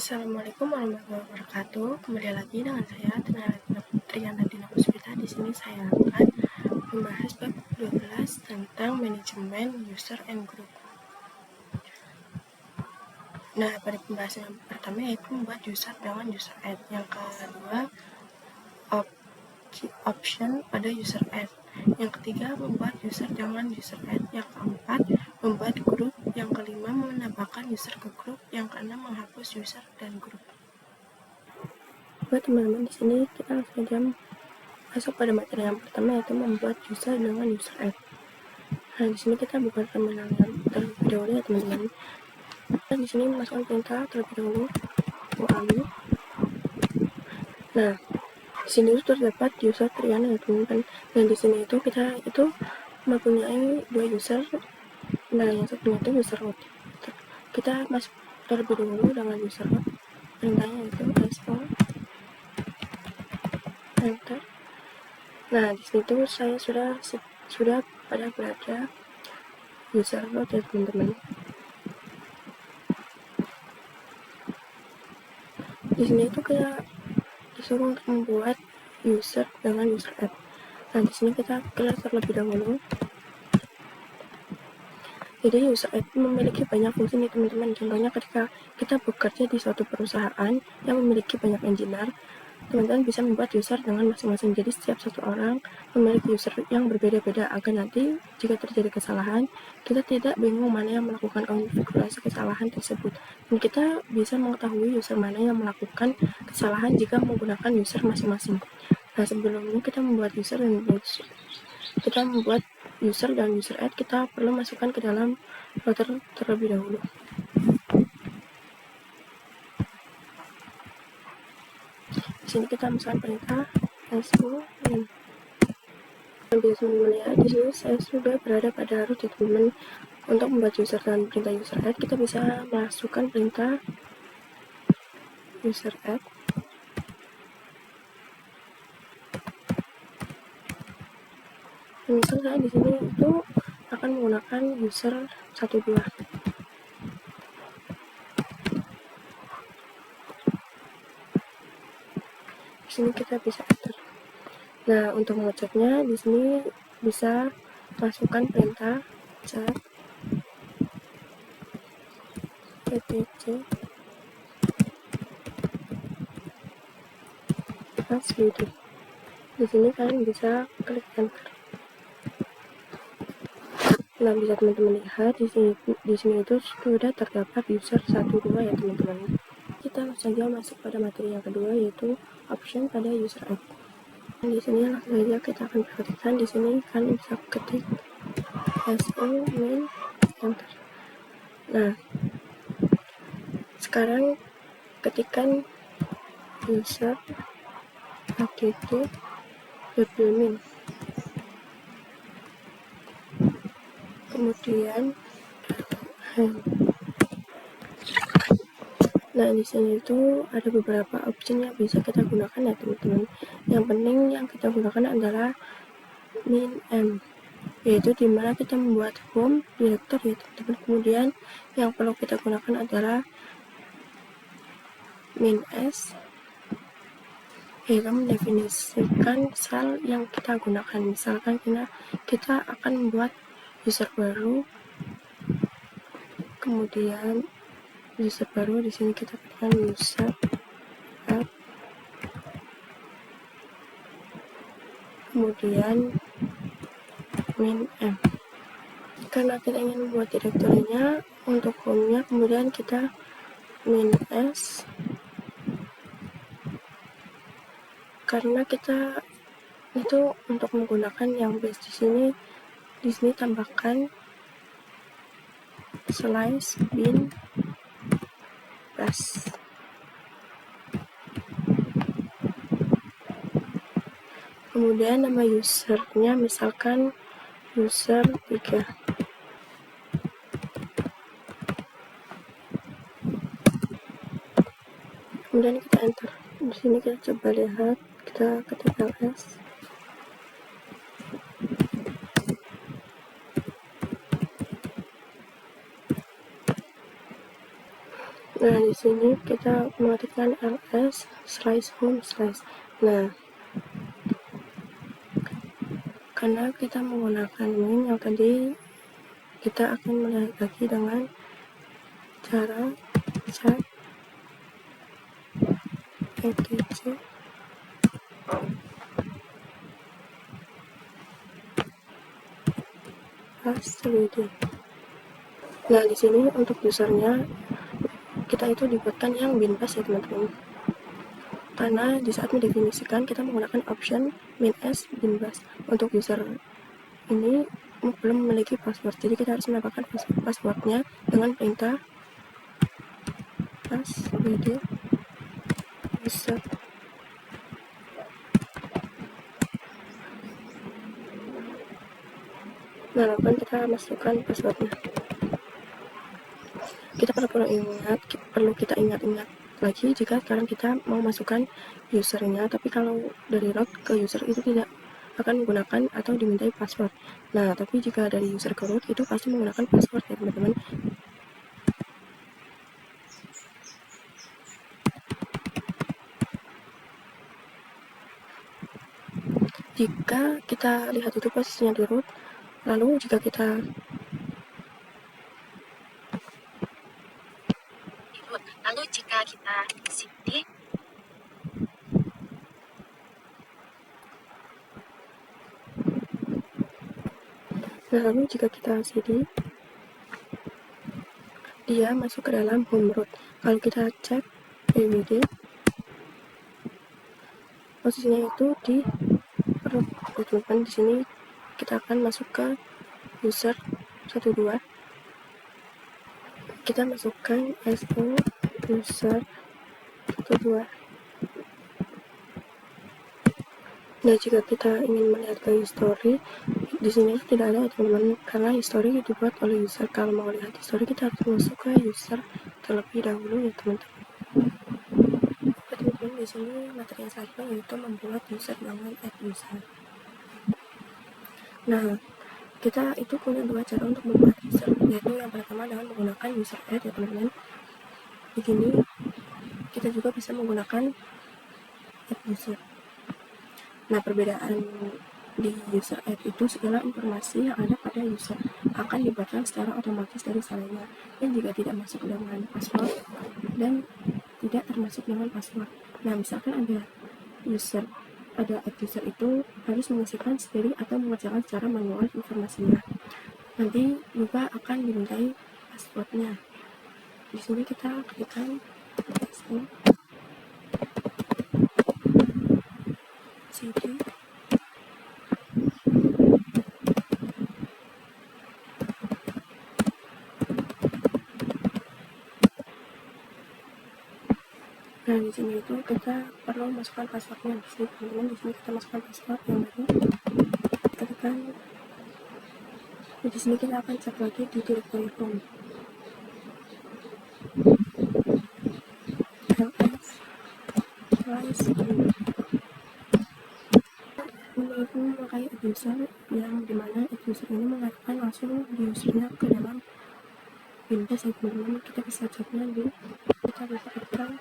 Assalamualaikum warahmatullahi wabarakatuh. Kembali lagi dengan saya Triana Dina Puspita. Di sini saya akan membahas bab 12 tentang manajemen user and group. Nah, pada pembahasan yang pertama yaitu membuat user dengan user add. Yang kedua, option pada user add. Yang ketiga, membuat user dengan user add. Yang keempat, membuat grup. Yang kelima, menambahkan user ke grup. Yang keenam, menghapus user dan grup. Buat teman-teman, di sini kita langsung saja masuk pada materi yang pertama, yaitu membuat user dengan user add. Nah, di sini kita buka terminal terlebih dahulu ya teman-teman. Kita di sini masukkan perintah terlebih dahulu lalu. Nah, di sini itu terdapat user Triana ya teman-teman. Dan di sini itu kita itu mempunyai dua user. Nah, yang satunya itu user root. Kita masuk terlebih dahulu dengan user root. Perintahnya itu so enter. Nah, di situ saya sudah pada berada user root ya teman-teman. Di sini itu kita disuruh untuk membuat user dengan user add. Nah, di sini kita clear terlebih dahulu. Jadi user add memiliki banyak fungsi nih teman-teman. Contohnya ketika kita bekerja di suatu perusahaan yang memiliki banyak engineer, teman-teman bisa membuat user dengan masing-masing. Jadi setiap satu orang memiliki user yang berbeda-beda agar nanti jika terjadi kesalahan, kita tidak bingung mana yang melakukan konfigurasi kesalahan tersebut. Dan kita bisa mengetahui user mana yang melakukan kesalahan jika menggunakan user masing-masing. Nah, sebelumnya kita membuat user dan user add, kita perlu masukkan ke dalam router terlebih dahulu. Di sini kita masukkan perintah so dan bisa melihat di sini saya sudah berada pada root ya teman-teman. Untuk membuat user dengan perintah user add, kita bisa masukkan perintah user add. Misal saya di sini itu akan menggunakan user 12. Di sini kita bisa enter. Nah, untuk mengeceknya di sini bisa masukkan perintah chat etc password. Di sini kalian bisa klik enter. Nah, bisa teman-teman lihat di sini itu sudah terdapat user 12 ya teman-teman. Kita saja masuk pada materi yang kedua, yaitu option pada user add. Dan di sini langsung saja kita akan perhatikan. Di sini kalian bisa ketik so main enter. Nah, sekarang ketikkan user add.min, kemudian nah, di sini itu ada beberapa option yang bisa kita gunakan ya teman-teman. Yang penting yang kita gunakan adalah min-m, yaitu dimana kita membuat home directory ya teman-teman. Kemudian yang perlu kita gunakan adalah min-s, yaitu mendefinisikan file yang kita gunakan. Misalkan kita akan membuat user baru, kemudian user baru di sini kita ketikkan user add, kemudian min-m. Karena kita ingin membuat direktorinya untuk home-nya, kemudian kita min-s, karena kita itu untuk menggunakan yang base di sini tambahkan slice bin plus. Kemudian nama usernya misalkan user 3. Kemudian kita enter. Di sini kita coba lihat, kita ketik ls. Nah, di sini kita mengetikkan ls/home/. Nah, karena kita menggunakan min yang tadi, kita akan melihat lagi dengan cara cek etc password. Nah, di sini untuk usernya kita itu dibuatkan yang binbas ya teman-teman, karena di saat mendefinisikan kita menggunakan option min-s binbas. Untuk user ini belum memiliki password, jadi kita harus menambahkan passwordnya dengan perintah password user. Nah, lalu kita masukkan passwordnya. Kita perlu kita ingat-ingat lagi jika sekarang kita mau masukkan usernya, tapi kalau dari root ke user itu tidak akan menggunakan atau dimintai password. Nah, tapi jika dari user ke root itu pasti menggunakan password ya teman-teman. Jika kita lihat itu posisinya di root, lalu jika kita cd dia masuk ke dalam home root. Kalau kita cek pwd, posisinya itu di root. Teman-teman, di sini kita akan masuk ke user 12. Kita masukkan so user 12. Nah, jika kita ingin melihat ke history, di sini tidak ada ya teman-teman, karena history dibuat oleh user. Kalau mau lihat history kita harus masuk ke user terlebih dahulu ya teman-teman. Teman-teman, di sini materi yang selanjutnya yaitu membuat user dengan add user. Nah, kita itu punya dua cara untuk membuat user, yaitu yang pertama dengan menggunakan user add ya teman-teman. Di sini kita juga bisa menggunakan add user. Nah, perbedaan di user add itu segala informasi yang ada pada user akan dibuatkan secara otomatis dari salahnya, dan jika tidak masuk dengan password dan tidak termasuk dengan password. Nah, misalkan ada add user itu harus mengisikan sendiri atau mengerjakan secara manual informasinya, nanti juga akan dimintai passwordnya. Di sini kita ketikkan cd Nah, di sini itu kita perlu masukkan passwordnya. Di sini teman-teman, di sini kita masukkan password yang baru. Ketikkan. Di sini kita akan cek lagi di directory home. Menurutmu memakai add user yang dimana add user ini mengatakan langsung di usernya ke dalam binbas ya teman-teman. Kita bisa ceknya di kita bisa ketikkan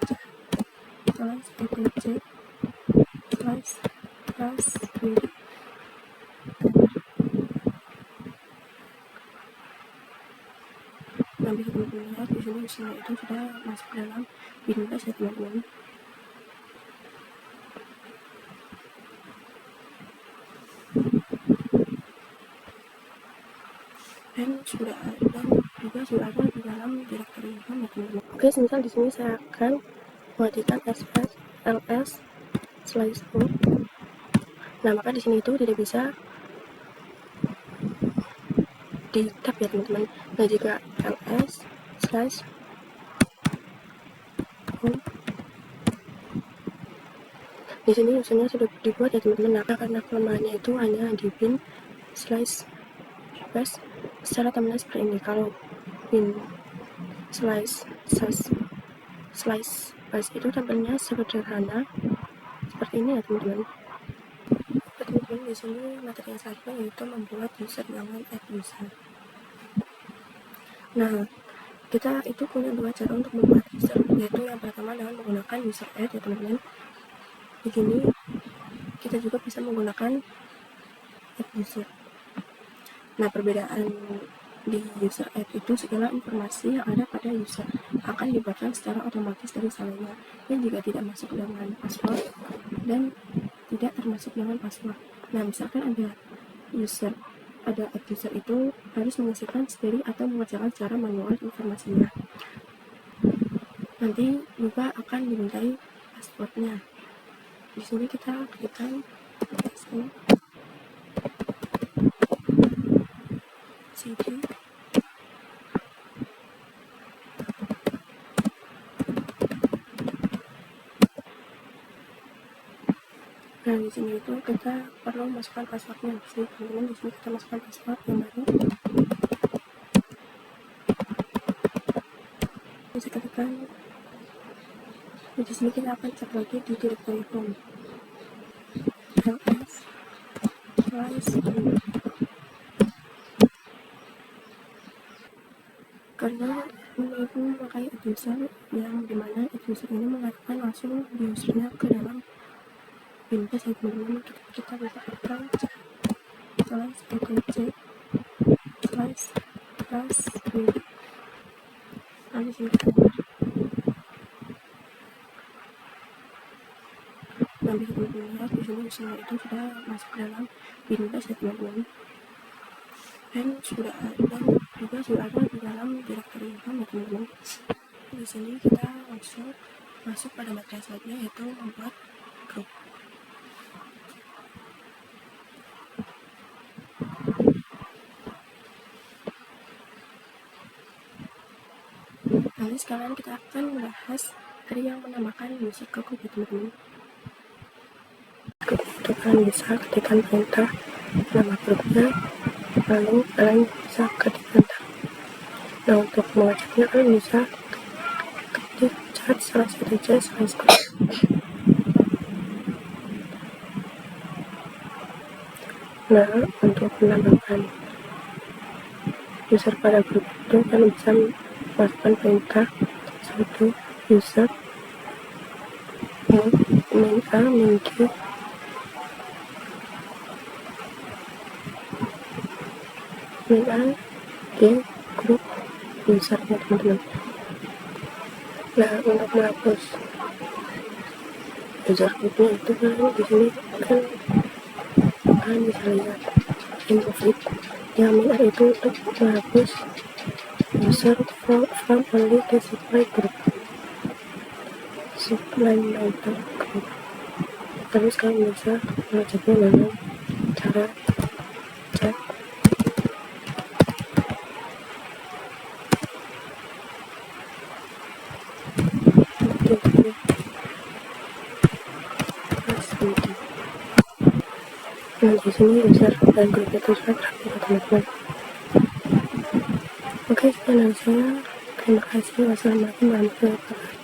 /etc/password. Nah, bisa teman-teman lihat di sini usernya itu sudah masuk dalam binbas ya teman-teman. Dan juga sudah ada di dalam directory home ya teman-teman. Oke, misal di sini saya akan mengetikkan ls/home. Nah, maka di sini itu tidak bisa di tab ya teman-teman. Nah, jika ls/home, di sini usernya sudah dibuat ya teman-teman. Nah, karena kelemahannya itu hanya di bin/bash secara thumbnail seperti ini. Kalau bin/bash itu tampilnya sederhana seperti ini ya teman-teman. Teman-teman, di sini materi yang selanjutnya yaitu membuat user dengan add user. Nah, kita itu punya dua cara untuk membuat user, yaitu yang pertama dengan menggunakan user add ya teman-teman. Di sini kita juga bisa menggunakan add user. Nah, perbedaan di user add itu segala informasi yang ada pada user akan dibuatkan secara otomatis dari salahnya, dan jika tidak masuk dengan password dan tidak termasuk dengan password. Nah, misalkan ada add user itu harus mengisikan sendiri atau mengerjakan secara manual informasinya. Nanti juga akan dimintai passwordnya. Di sini kita klikkan cd. Nah, di sini itu kita perlu masukkan passwordnya. Di sini teman-teman, di sini kita masukkan password yang baru. Bisa tekan. Di sini kita akan cek lagi di directory home. ls karena ini memakai add user yang dimana add user ini mengarahkan langsung usernya ke dalam Windows ya teman-teman. Kita bisa tekan /etc//plus lalu sini kita keluar. Nah, bisa teman-teman lihat di sini usernya itu sudah masuk ke dalam Windows ya teman-teman, dan sudah ada di dalam directory home ya teman-teman. Di sini kita langsung masuk pada materi selanjutnya, yaitu membuat grup. Nanti sekarang kita akan membahas dari yang menambahkan user ke grup ya teman-teman. Grup itu kalian bisa ketikkan perintah nama grupnya, lalu kalian bisa ketik perintah. Nah, untuk mengajaknya kalian bisa ketik chat /etc/group. Nah, untuk menambahkan user pada grup itu kalian bisa masukkan perintah sudo user min a min g grup usernya teman-teman. Nah, untuk menghapus user grupnya itu kan di sini kan kalian bisa lihat info feed yang min a itu untuk menghapus user from only the supply group. Terus kalian bisa mengajaknya dengan cara chat. Nah, di sini user dan grup itu sudah terakhir teman-teman. Oke, sekian dari saya. Terima kasih. Wassalamualaikum warahmatullahi wabarakatuh.